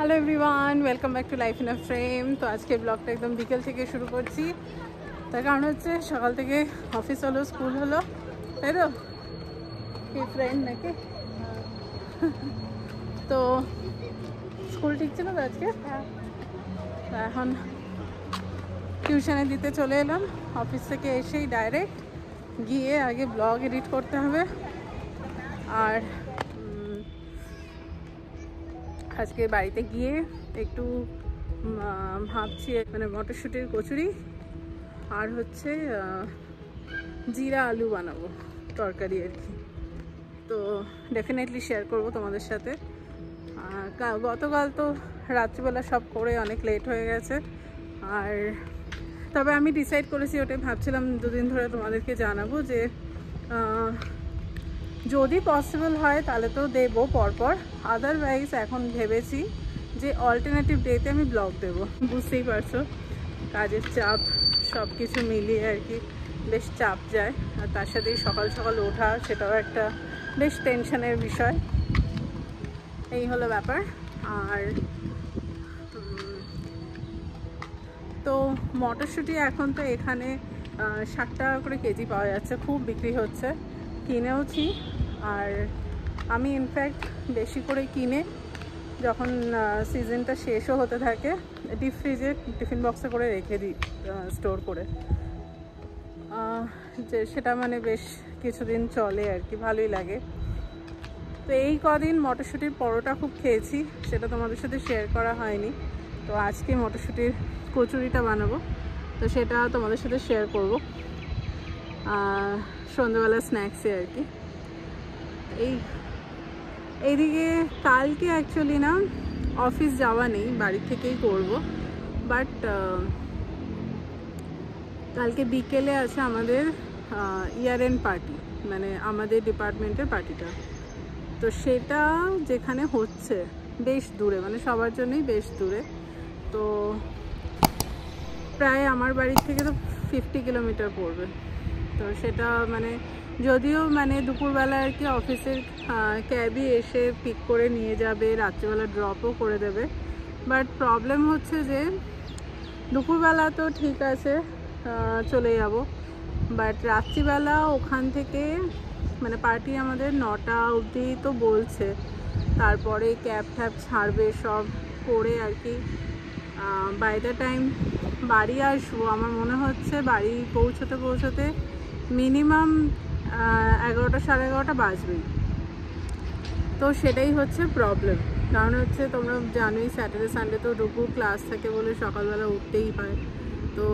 Hello everyone, welcome back to life in a frame. তো আজকে ব্লগটা একদম বিকেল থেকে শুরু করছি। তার কারণ হচ্ছে সকাল থেকে অফিস হলো, স্কুল হলো, তাই তো কি ফ্রেন্ড নাকি? তো স্কুল ঠিক ছিল তো আজকে। এখন টিউশনে দিতে চলে এলাম। অফিস থেকে এসেই ডাইরেক্ট গিয়ে আগে ব্লগ এডিট করতে হবে। আর আজকে বাড়িতে গিয়ে একটু ভাবছি মানে মটরশুঁটির কচুরি আর হচ্ছে জিরা আলু বানাবো তরকারি আর কি। তো ডেফিনেটলি শেয়ার করব তোমাদের সাথে। গতকাল তো রাত্রিবেলা সব করে অনেক লেট হয়ে গেছে। আর তবে আমি ডিসাইড করেছি, ওটাই ভাবছিলাম দুদিন ধরে তোমাদেরকে জানাবো যে যদি পসিবল হয় তাহলে তো দেবো পরপর, আদারওয়াইজ এখন ভেবেছি যে অল্টারনেটিভ ডেতে আমি ব্লগ দেবো। বুঝতেই পারছো কাজের চাপ সব কিছু মিলিয়ে আর কি বেশ চাপ যায়। আর তার সাথেই সকাল সকাল ওঠা, সেটাও একটা বেশ টেনশনের বিষয়। এই হলো ব্যাপার। আর তো মটরশুঁটি এখন তো এখানে 60 টাকা করে কেজি পাওয়া যাচ্ছে, খুব বিক্রি হচ্ছে, কিনেওছি। আর আমি ইনফ্যাক্ট বেশি করে কিনে যখন সিজনটা শেষও হতে থাকে ডিপ ফ্রিজে টিফিন বক্সে করে রেখে দিই, স্টোর করে, যে সেটা মানে বেশ কিছুদিন চলে আর কি, ভালোই লাগে। তো এই কদিন মটরশুঁটির পরোটা খুব খেয়েছি, সেটা তোমাদের সাথে শেয়ার করা হয়নি। তো আজকে মটরশুঁটির কচুরিটা বানাবো, তো সেটা তোমাদের সাথে শেয়ার করব সন্ধ্যাবেলা স্ন্যাক্সে আর কি। এইদিকে কালকে অ্যাকচুয়ালি না অফিস যাওয়া নেই, বাড়ি থেকেই করব। বাট কালকে বিকেলে আছে আমাদের ইয়ার এন্ড পার্টি, মানে আমাদের ডিপার্টমেন্টের পার্টিটা। তো সেটা যেখানে হচ্ছে বেশ দূরে, মানে সবার জন্যই বেশ দূরে। তো প্রায় আমার বাড়ির থেকে তো 50 কিলোমিটার পড়বে। তো সেটা মানে যদিও মানে দুপুরবেলা আর কি অফিসের ক্যাবই এসে পিক করে নিয়ে যাবে, রাত্রিবেলা ড্রপও করে দেবে। বাট প্রবলেম হচ্ছে যে দুপুরবেলা তো ঠিক আছে চলে যাব, বাট রাত্রিবেলা ওখান থেকে মানে পার্টি আমাদের 9টা অবধি তো বলছে, তারপরে ক্যাব ট্যাব ছাড়বে সব করে আর কি। বাই দ্য টাইম বাড়ি আসবো আমার মনে হচ্ছে বাড়ি পৌঁছতে মিনিমাম 11টা সাড়ে 11টা বাজবেই। তো সেটাই হচ্ছে প্রবলেম। কারণ হচ্ছে তোমরা জানোই স্যাটারডে সানডে তো দুপুর ক্লাস থাকে বলে সকালবেলা উঠতেই হয়। তো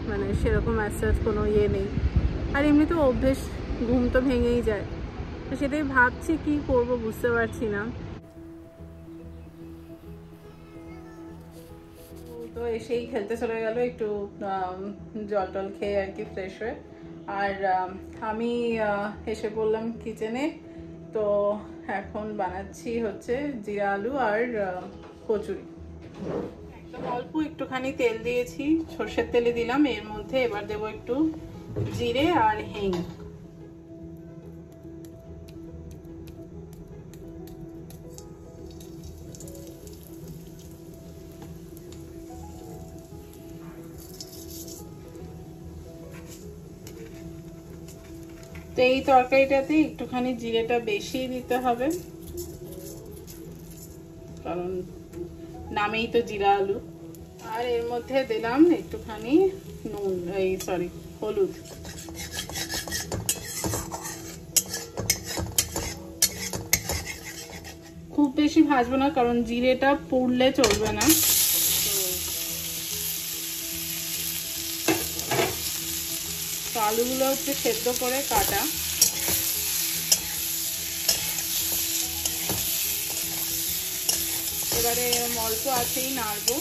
মানে সেরকম অ্যাসাজ কোনো ইয়ে নেই। আর এমনি তো অভ্যেস, ঘুম তো ভেঙেই যায়। তো সেটাই ভাবছি কি করব, বুঝতে পারছি না। তো এসেই খেলতে চলে গেল, একটু জল টল খেয়ে আর কি ফ্রেশ হয়ে। আর আমি এসে পড়লাম কিচেনে। তো এখন বানাচ্ছি হচ্ছে জিরা আলু আর কচুরি। একদম অল্প একটুখানি তেল দিয়েছি, সর্ষের তেলে দিলাম। এর মধ্যে এবার দেবো একটু জিরে আর হিং। তো এই তরকারিটাতে একটুখানি জিরেটা বেশি দিতে হবে, কারণ নামেই তো জিরা আলু। আর এর মধ্যে দিলাম একটুখানি নুন, হলুদ। খুব বেশি ভাজবো না, কারণ জিরেটা পুড়লে চলবে না। তো আলুগুলো হচ্ছে সেদ্ধ করে কাটা। এবারে অল্প আছেই নাড়বো।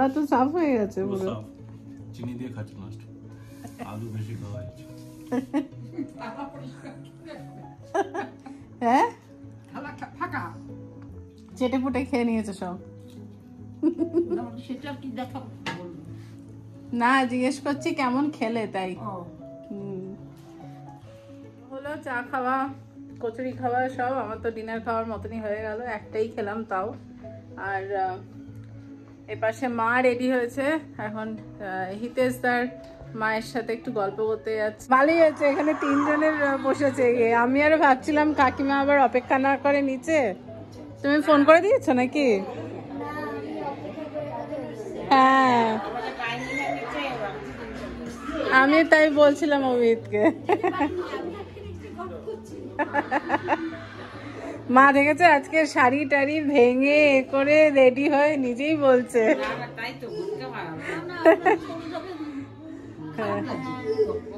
থালা তো সাফ হয়ে গেছে পুরো। চিনি দিয়ে খাচ্ছি লাস্ট, আলু বেশি খাওয়া হয়েছে। হ্যাঁ ফাঁকা চেটে পুটে খেয়ে নিয়েছে সব। না জিজ্ঞেস করছি কেমন খেলে তাই। হলো চা খাওয়া কচুরি খাওয়া সব, আমার তো ডিনার খাওয়ার মতনই হয়ে গেল, একটাই খেলাম তাও। আর এপাশে মা রেডি হয়েছে, এখন হিতেশ তার মায়ের সাথে একটু গল্প করতে যাচ্ছে। ভালোই হয়েছে, এখানে তিনজনের বসেছে। আমি আরো ভাবছিলাম কাকিমা আবার অপেক্ষা না করে নিচে। তুমি ফোন করে দিয়েছো নাকি? হ্যাঁ আমি তাই বলছিলাম অমিতকে। মা দেখেছে আজকে শাড়ি টাড়ি ভেঙে করে রেডি হয়ে নিজেই বলছে।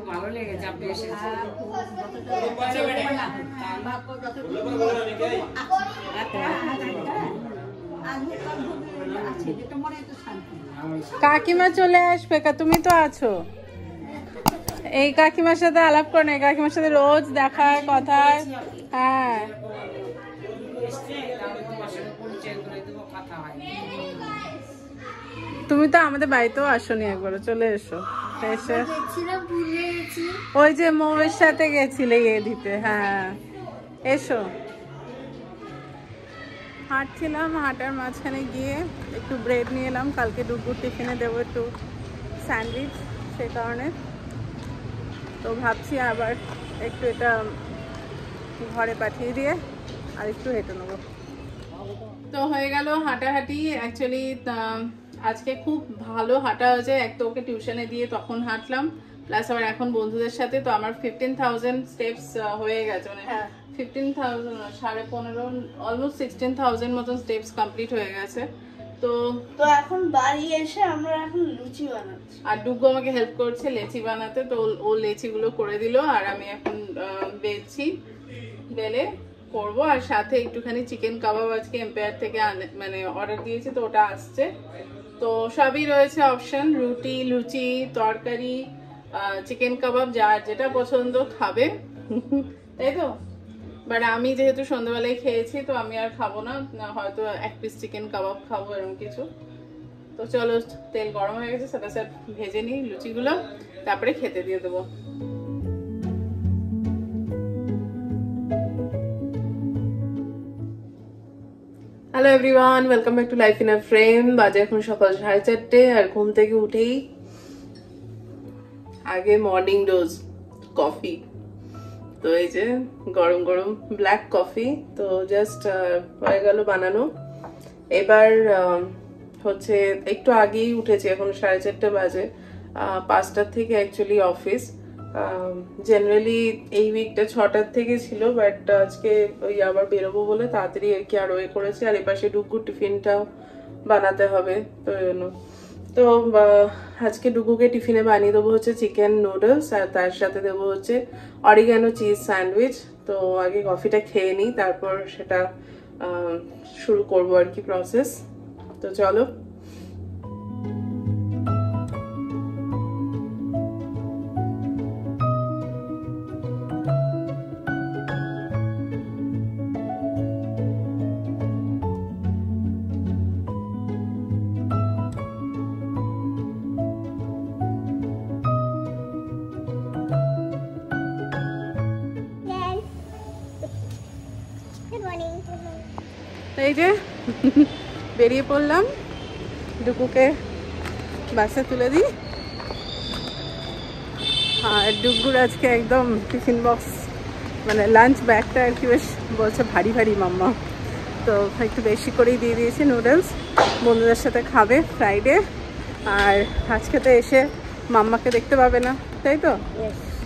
ভালো লেগেছে আপনি এসেছেন। কাকিমা চলে আসবে, তুমি তো আছো। এই কাকিমার সাথে আলাপ করে না, এই কাকিমার সাথে রোজ দেখা কথা। হ্যাঁ তুমি তো আমাদের বাড়িতেও আসোনি, একবারও চলে এসো। এসে ওই যে মৌয়ের সাথে গেছিলে ইয়ে দিতে। হ্যাঁ এসো। হাঁটছিলাম, হাঁটার মাঝখানে গিয়ে একটু ব্রেড নিয়ে এলাম, কালকে দুপুর টিফিনে দেবো একটু স্যান্ডউইচ, সেই কারণে। তো ভাবছি আবার একটু এটা ঘরে পাঠিয়ে দিয়ে আর একটু হেঁটে নেবো। তো হয়ে গেল হাঁটাহাঁটি। অ্যাকচুয়ালি আজকে খুব ভালো হাঁটা হয়েছে। এক তো ওকে টিউশনে দিয়ে তখন হাঁটলাম, প্লাস আবার এখন বন্ধুদের সাথে। তো আমার 15,000 স্টেপস হয়ে গেছে, মানে 15,000 15,500 অলমোস্ট 16,000 মতন স্টেপস কমপ্লিট হয়ে গেছে। তো এখন বাড়ি এসে আমরা এখন লুচি বানাচ্ছি, আর ডুগু আমাকে হেল্প করছে লেচি বানাতে। তো ও লেচিগুলো করে দিল, আর আমি এখন বেলছি, বেলে করবো। আর সাথে একটুখানি চিকেন কাবাব আজকে এম্পায়ার থেকে মানে অর্ডার দিয়েছি, তো ওটা আসছে। তো সবই রয়েছে অপশন, রুটি, লুচি, তরকারি, চিকেন কাবাব, যার যেটা পছন্দ খাবে, তাই তো। বাট আমি যেহেতু সন্ধ্যাবেলায় খেয়েছি, তো আমি আর খাবো না, হয়তো এক পিস চিকেন কাবাব খাবো, এরকম কিছু। তো চলো, তেল গরম হয়ে গেছে, সাথে সাথে ভেজে নিই লুচিগুলো, তারপরে খেতে দিয়ে দেবো। Hello everyone, welcome back to life in a frame. বাজে এখন সকাল 4:30, আর ঘুম থেকে উঠেই আগে মর্নিং ডোজ কফি। তো এই যে গরম গরম ব্ল্যাক কফি, তো জাস্ট হয়ে গেল বানানো। এবার হচ্ছে একটু আগেই উঠেছি, এখন 4:30 বাজে। 5টার থেকে অ্যাকচুয়ালি অফিস। জেনারেলি এই উইকটা 6টার থেকে ছিল, বাট আজকে ওই আবার বেরোবো বলে তাড়াতাড়ি আর কি আরো করেছি। আর এপাশে ডুগুর টিফিনটাও বানাতে হবে, তো তো আজকে ডুগুকে টিফিনে বানিয়ে দেবো হচ্ছে চিকেন নুডলস, আর তার সাথে দেবো হচ্ছে অরিগানো চিজ স্যান্ডউইচ। তো আগে কফিটা খেয়ে নিই, তারপর সেটা শুরু করবো আর কি প্রসেস। তো চলো। এই যে বেরিয়ে পড়লাম, ডুগুকে বাসে তুলে দিই। আর ডুগুর আজকে একদম টিফিন বক্স মানে লাঞ্চ ব্যাগটা আর কি বেশ বলছে ভারী ভারী মাম্মা, তো একটু বেশি করেই দিয়ে দিয়েছি নুডলস। বন্ধুদের সাথে খাবে ফ্রাইডে, আর আজকে তো এসে মাম্মাকে দেখতে পাবে না, তাই তো,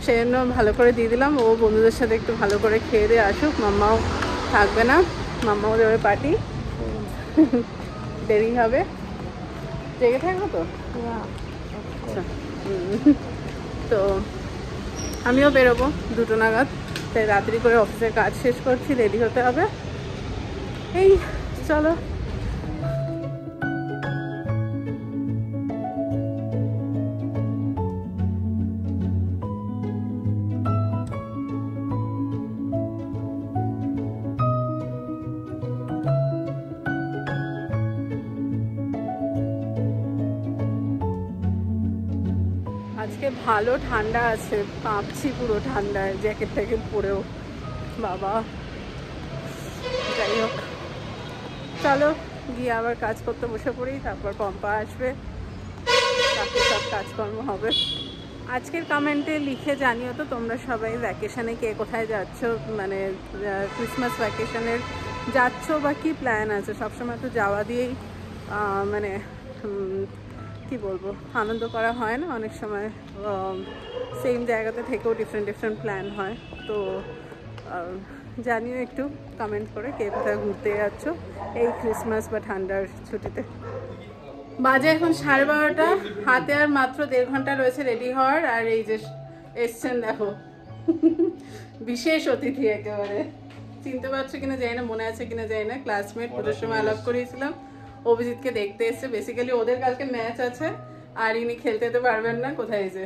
সেই জন্য ভালো করে দিয়ে দিলাম। ও বন্ধুদের সাথে একটু ভালো করে খেয়ে দিয়ে আসুক, মাম্মাও থাকবে না, মাম্মাও দেবে পার্টি, দেরি হবে। জেগে থাকবো তো। আচ্ছা, তো আমিও বেরোবো 2টো নাগাদ, তাই রাত্রি করে অফিসের কাজ শেষ করছি, রেডি হতে হবে। এই চলো। ভালো ঠান্ডা আছে, কাঁপছি পুরো ঠান্ডায় জ্যাকেট ট্যাকেট পরেও বাবা। যাই হোক, চলো গিয়ে আবার কাজ করতে বসে পড়ি, তারপর পম্পা আসবে, বাকি সব কাজকর্ম হবে। আজকের কমেন্টে লিখে জানিও তো তোমরা সবাই ভ্যাকেশনে কে কোথায় যাচ্ছ, মানে ক্রিসমাস ভ্যাকেশনের যাচ্ছ বা কি প্ল্যান আছে। সবসময় তো যাওয়া দিয়েই মানে কি বলবো, আনন্দ করা হয় না, অনেক সময় সেম জায়গাতে থেকেও ডিফারেন্ট প্ল্যান হয়। তো জানিও একটু কমেন্ট করে কে কোথায় ঘুরতে যাচ্ছ এই ক্রিসমাস বা ঠান্ডার ছুটিতে। বাজে এখন 12:30, হাতে আর মাত্র 1.5 ঘন্টা রয়েছে রেডি হওয়ার। আর এই যে এসছেন দেখো বিশেষ অতিথি, একেবারে চিনতে পারছো কিনা জানি না, মনে আছে কিনা জানি না, ক্লাসমেট, পুজোর সময় আলাপ করেছিলাম। অভিজিৎকে দেখতে এসছে, বেসিক্যালি ওদের কালকে ম্যাচ আছে আর ইনি খেলতে যেতে পারবেন না, কোথায় যে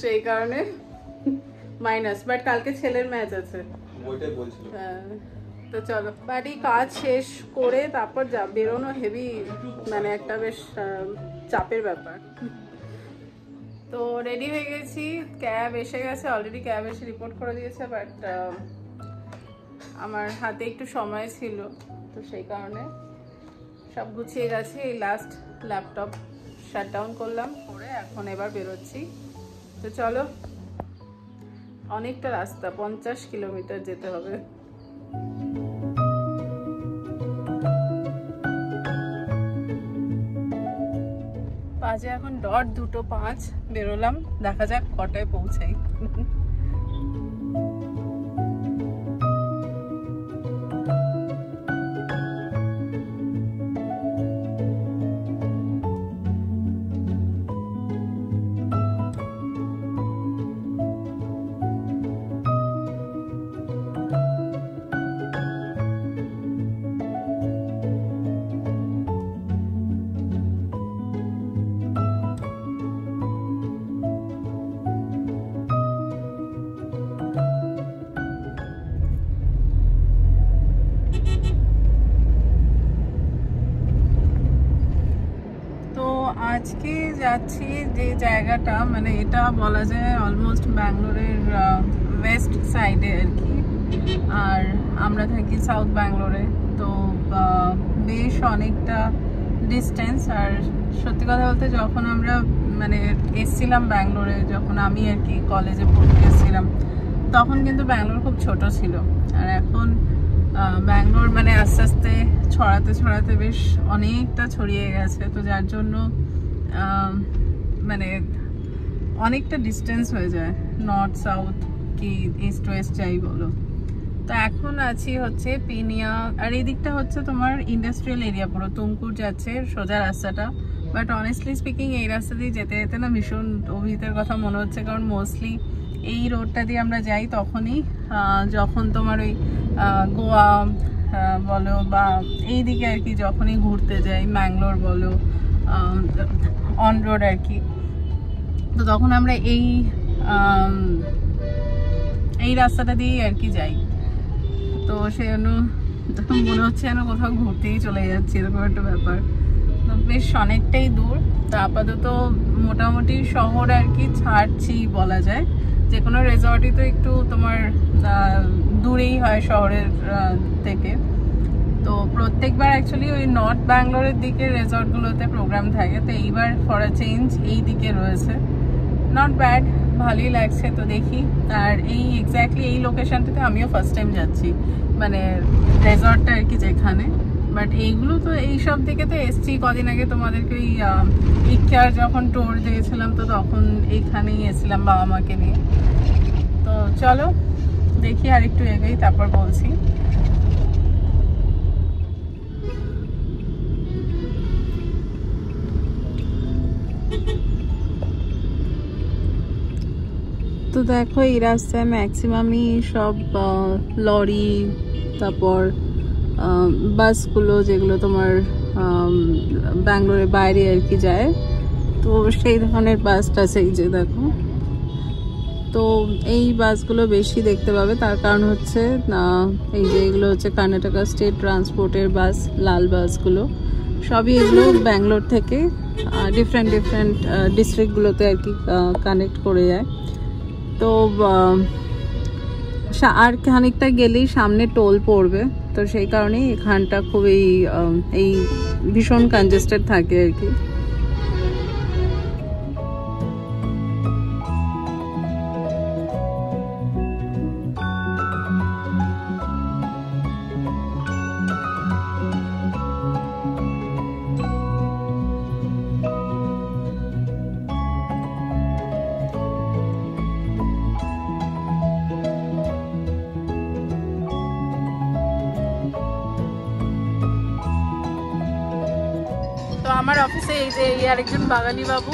সেই কারণে মাইনাস, বাট কালকে ছেলের ম্যাচ আছে। হ্যাঁ, তো চলো বাড়ি কাজ শেষ করে তারপর যা বেরোনো হেভি, মানে একটা বেশ চাপের ব্যাপার। তো রেডি হয়ে গেছি, ক্যাব এসে গেছে অলরেডি, ক্যাব এসে রিপোর্ট করে দিয়েছে, বাট আমার হাতে একটু সময় ছিল, তো সেই কারণে সব গুছিয়ে গেছে। এই লাস্ট ল্যাপটপ শাটডাউন করলাম, করে এখন এবার বেরোচ্ছি। তো চলো, অনেকটা রাস্তা, 50 কিলোমিটার যেতে হবে। বাজে এখন 2:05, বেরোলাম, দেখা যাক কটায় পৌঁছাই। আজকে যাচ্ছি যে জায়গাটা, মানে এটা বলা যায় অলমোস্ট ব্যাঙ্গালোরের ওয়েস্ট সাইডে আর কি, আর আমরা থাকি সাউথ ব্যাঙ্গালোরে, তো বেশ অনেকটা ডিস্টেন্স। আর সত্যি কথা বলতে যখন আমরা মানে এসছিলাম ব্যাঙ্গালোরে, যখন আমি আর কি কলেজে পড়তে এসেছিলাম, তখন কিন্তু ব্যাঙ্গালোর খুব ছোট ছিল, আর এখন ব্যাঙ্গালোর মানে আস্তে আস্তে ছড়াতে বেশ অনেকটা ছড়িয়ে গেছে। তো যার জন্য মানে অনেকটা ডিস্টেন্স হয়ে যায়, নর্থ সাউথ কি ইস্ট ওয়েস্ট যাই বলো। তো এখন আছি হচ্ছে পিনিয়া, আর এই দিকটা হচ্ছে তোমার ইন্ডাস্ট্রিয়াল এরিয়া, পুরো তুমকুর যাচ্ছে সোজা রাস্তাটা। বাট অনেস্টলি স্পিকিং এই রাস্তা দিয়ে যেতে যেতে না ভীষণ অভিহিতের কথা মনে হচ্ছে, কারণ মোস্টলি এই রোডটা দিয়ে আমরা যাই তখনই যখন তোমার ওই গোয়া বলো বা এই দিকে আর কি, যখনই ঘুরতে যাই, ম্যাঙ্গালোর বলো অন রোড আর কি, তো তখন আমরা এই রাস্তাটা দিয়েই আর কি যাই। তো সেই জন্য তখন মনে হচ্ছে যেন কোথাও ঘুরতেই চলে যাচ্ছি, এরকম একটা ব্যাপার। তো বেশ অনেকটাই দূর, তো আপাতত মোটামুটি শহর আর কি ছাড়ছি বলা যায়। যে কোনো রেজর্টই তো একটু তোমার দূরেই হয় শহরের থেকে। তো প্রত্যেকবার অ্যাকচুয়ালি ওই নর্থ ব্যাঙ্গালোরের দিকে রেজর্টগুলোতে প্রোগ্রাম থাকে, তো এইবার ফর আ চেঞ্জ এই দিকে রয়েছে। নট ব্যাড, ভালোই লাগছে। তো দেখি, আর এই এক্স্যাক্টলি এই লোকেশনটাতে আমিও ফার্স্ট টাইম যাচ্ছি, মানে রেজর্টটা আর কি যেখানে। বাট এইগুলো তো এইসব দিকে তো এসছি কদিন আগে, তোমাদেরকে ওই ইককেয়ার যখন ট্যুর দিয়েছিলাম, তো তখন এইখানেই এসেছিলাম বাবা মাকে নিয়ে। তো চলো দেখি আর একটু এগোই, তারপর বলছি। তো দেখো এই রাস্তায় ম্যাক্সিমামই সব লরি, তারপর বাসগুলো যেগুলো তোমার ব্যাঙ্গালোরের বাইরে আর কি যায়, তো সেই ধরনের বাসটা সেই যে দেখো। তো এই বাসগুলো বেশি দেখতে পাবে, তার কারণ হচ্ছে এই যে এগুলো হচ্ছে কর্ণাটকা স্টেট ট্রান্সপোর্টের বাস, লাল বাসগুলো। সবই এগুলো ব্যাঙ্গালোর থেকে ডিফারেন্ট ডিস্ট্রিক্টগুলোতে আর কি কানেক্ট করে যায়। তো আর খানিকটা গেলেই সামনে টোল পড়বে, তো সেই কারণেই এখানটা খুবই এই ভীষণ কনজেস্টেড থাকে আর কি। তো আমার অফিসে এই যে আরেকজন বাঙালি বাবু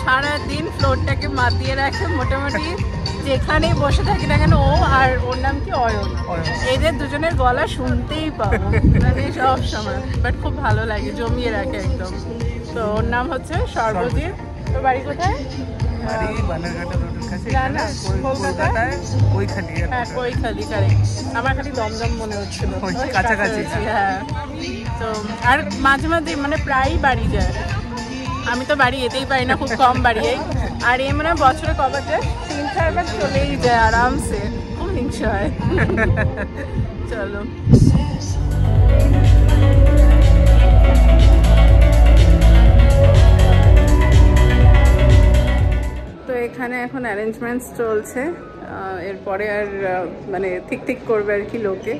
সারাদিন ফ্লোরটাকে মাতিয়ে রাখে, মোটামুটি যেখানেই বসে থাকি না কেন ও আর ওর নাম কি অয়ন, এদের দুজনের গলা শুনতেই পাবো মানে সব সময়, বাট খুব ভালো লাগে, জমিয়ে রাখে একদম। তো ওর নাম হচ্ছে সর্বজিৎ। তো বাড়ি কোথায়? কৈখালি, কারেক্ট। আমার খালি দমদম মনে হচ্ছিল, কাছাকাছি। হ্যাঁ, তো আর মাঝে মাঝে মানে প্রায়ই বাড়ি যায়, আমি তো বাড়ি যেতেই পারি না, খুব কম বাড়ি যাই। আর এই মানে বছরে কবার যায়, 3-4 বার চলেই যায় আরামসে, খুব হিংসা হয়। চলো, তো এখানে এখন অ্যারেঞ্জমেন্টস চলছে, এরপরে আর মানে ঠিক করবে আর কি লোকে।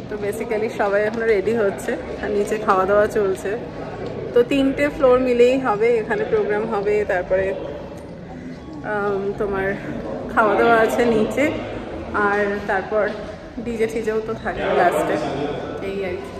তো বেসিক্যালি সবাই এখন রেডি হচ্ছে আর নিচে খাওয়া দাওয়া চলছে। তো 3টে ফ্লোর মিলেই হবে, এখানে প্রোগ্রাম হবে, তারপরে তোমার খাওয়া দাওয়া আছে নিচে, আর তারপর ডিজে টিজেও তো থাকবে লাস্টে, এই আর কি।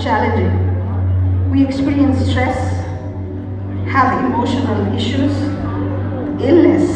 challenging. We experience stress, have emotional issues, illness.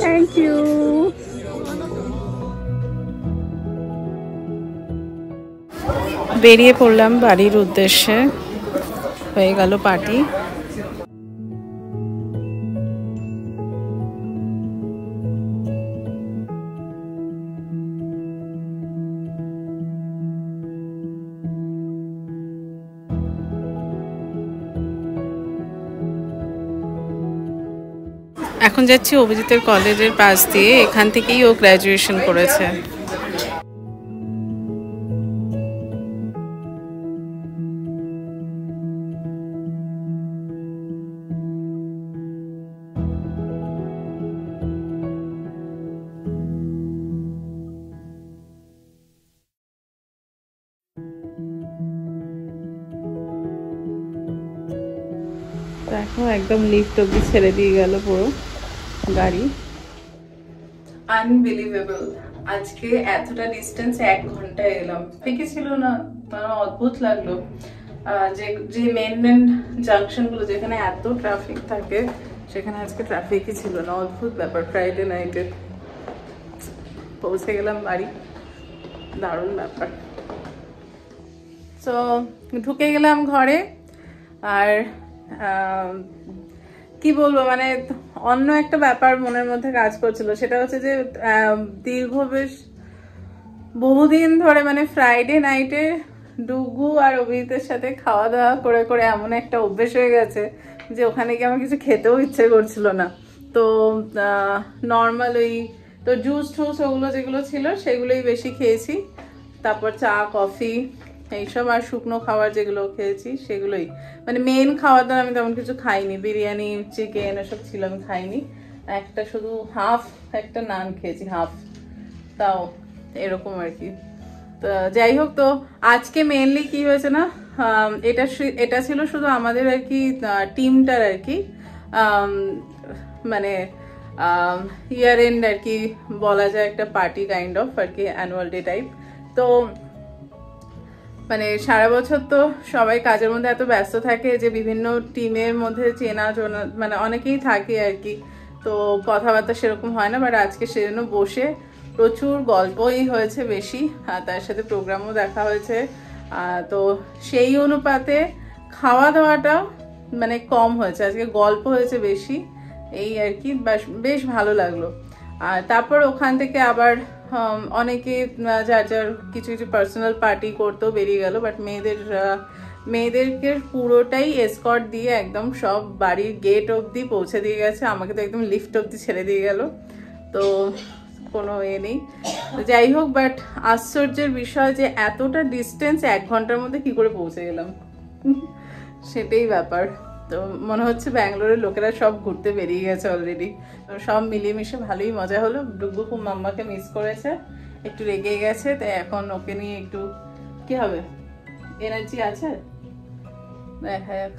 Thank you. বেরিয়ে পড়লাম বাড়ির উদ্দেশ্যে। হয়ে গেল পার্টি। এখন যাচ্ছি অভিজিতের কলেজের পাশ দিয়ে, এখান থেকেই ও গ্র্যাজুয়েশন করেছে। দেখো একদম লিফট অব্দি ছেড়ে দিয়ে গেল পুরো গাড়ি। আনবিলিভেবল, আজকে এতটা ডিস্টেন্স 1 ঘন্টায় এলাম। ঠিকই ছিল না, মানে অদ্ভুত লাগলো। যে মেন জাংশন গুলো যেখানে এত ট্রাফিক থাকে সেখানে আজকে ট্রাফিকই ছিল না। অদ্ভুত ব্যাপার। ফ্রাইডে নাইটে পৌঁছে গেলাম বাড়ি, দারুণ ব্যাপার। তো ঢুকে গেলাম ঘরে। আর কি বলবো, মানে অন্য একটা ব্যাপার মনের মধ্যে কাজ করছিল। সেটা হচ্ছে যে দীর্ঘ বেশ বহুদিন ধরে মানে ফ্রাইডে নাইটে ডুগু আর অভিজিতের সাথে খাওয়া দাওয়া করে করে এমন একটা অভ্যেস হয়ে গেছে যে ওখানে গিয়ে আমার কিছু খেতেও ইচ্ছে করছিল না। তো নর্মাল ওই তো জুস টুস ওগুলো যেগুলো ছিল সেগুলোই বেশি খেয়েছি। তারপর চা কফি এইসব, আর শুকনো খাবার যেগুলো খেয়েছি সেগুলোই। মানে মেন খাওয়া দাওয়া আমি তেমন কিছু খাইনি। বিরিয়ানি চিকেন এসব ছিল, আমি খাইনি। একটা শুধু একটা নান খেয়েছি, তাও এরকম আর কি। তো যাই হোক, তো আজকে মেনলি কি হয়েছে না, এটা ছিল শুধু আমাদের আর কি টিমটার আর কি মানে ইয়ার এন্ড আর কি বলা যায়, একটা পার্টি কাইন্ড অফ আর কি, অ্যানুয়াল ডে টাইপ। তো মানে সারা বছর তো সবাই কাজের মধ্যে এত ব্যস্ত থাকে যে বিভিন্ন টিমের মধ্যে চেনা মানে অনেকেই থাকে আর কি, তো কথাবার্তা সেরকম হয় না। বাট আজকে সেজন্য বসে প্রচুর গল্পই হয়েছে বেশি, আর তার সাথে প্রোগ্রামও দেখা হয়েছে। তো সেই অনুপাতে খাওয়া দাওয়াটা মানে কম হয়েছে, আজকে গল্প হয়েছে বেশি, এই আর কি। বেশ ভালো লাগলো। আর তারপর ওখান থেকে আবার অনেকে যার যার কিছু কিছু পার্সোনাল পার্টি করতেও বেরিয়ে গেল। বাট মেয়েদেরকে পুরোটাই এসকর্ট দিয়ে একদম সব বাড়ির গেট অবধি পৌঁছে দিয়ে গেছে। আমাকে তো একদম লিফট অবধি ছেড়ে দিয়ে গেল, তো কোনো নেই। যাই হোক, বাট আশ্চর্যের বিষয় যে এতটা ডিস্টেন্স 1 ঘন্টার মধ্যে কি করে পৌঁছে গেলাম, সেটাই ব্যাপার। তো মনে হচ্ছে ব্যাঙ্গালোরের লোকেরা সব ঘুরতে বেরিয়ে গেছে অলরেডি। তো সব মিলিয়ে মিশে ভালোই মজা হলো। ডুগু খুব মাম্মাকে মিস করেছে, একটু রেগে গেছে, তাই এখন ওকে নিয়ে একটু কি হবে, এনার্জি আছে দেখা যাক।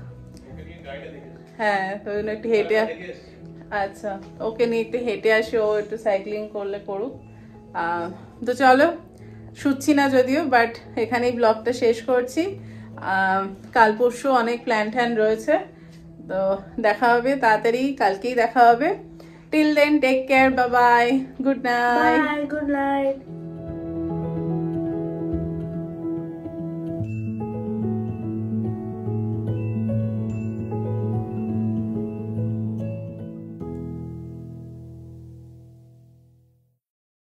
হ্যাঁ, তো একটু হেঁটে, আচ্ছা ওকে নিয়ে একটু হেঁটে আসি, ও একটু সাইক্লিং করলে করুক। তো চলো, শুচ্ছি না যদিও, বাট এখানেই ব্লগটা শেষ করছি। কাল পরশু অনেক প্ল্যান ট্যান রয়েছে, তো দেখা হবে তাড়াতাড়ি, কালকেই দেখা হবে। Till then take care, bye bye, good night. Bye, good night.